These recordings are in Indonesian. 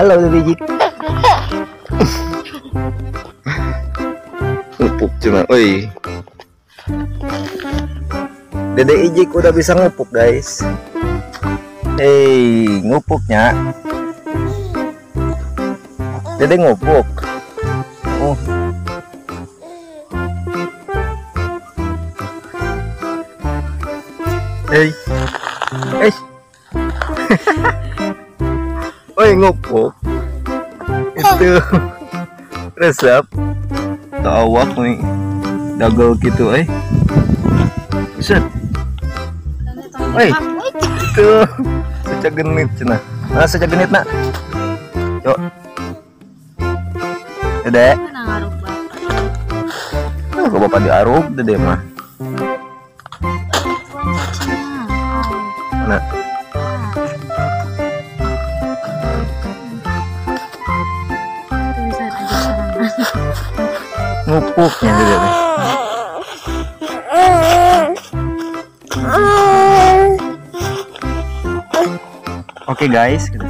Halo Ijik. Ngupuk cuma, oi. Dede Ijik udah bisa ngupuk guys. Hei, ngupuknya. Dede ngupuk. Oh. Hei. Hei. Oi, ngupuk. Itu resep tawak nih. Dagel gitu, Buset. Oi. Itu secak genit cenah. Nah, secak genit nak. Yuk. Dede. Kok bapak diaruk Dede mah. Mana? Ngupuknya Dede nih. Oke guys, gitu.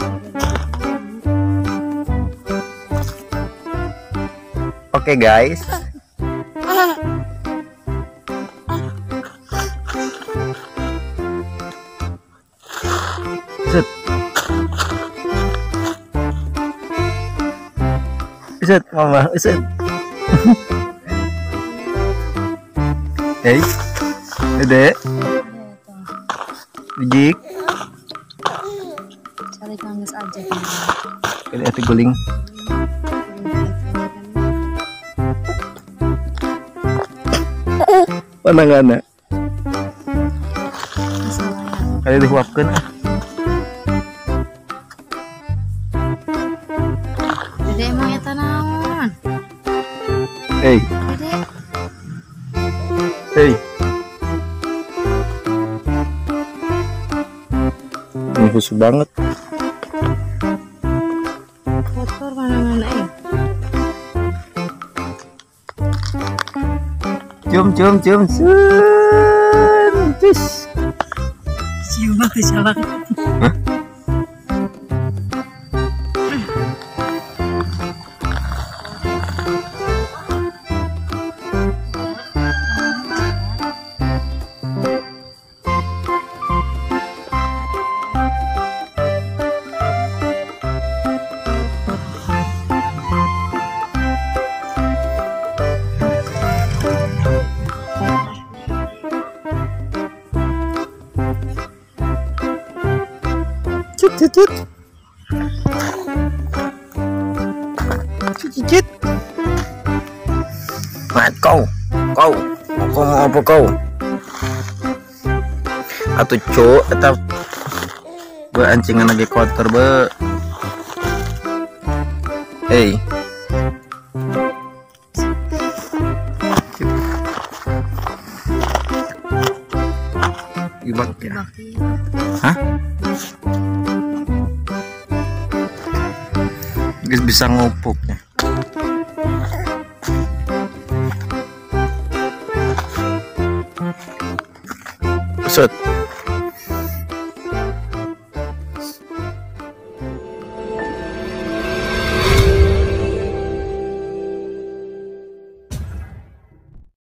Oke guys. Set. Set, mama, set. Hey, Dede. Ijik. Cari kangges aja. Ini hati guling. Panangana. Kali dihuapkeun. Dede emang eta naon? Hey. Dede. Hey. Ini khusus banget. Kotor mana-mana Cium. Tis. Cium banget siapa? Hah? Cicit. Mat kau mau apa kau? Atuh cuk, eta beancingan lagi kotor be. Hey. Ibak ya? Hah? Guys bisa ngupuknya. Set.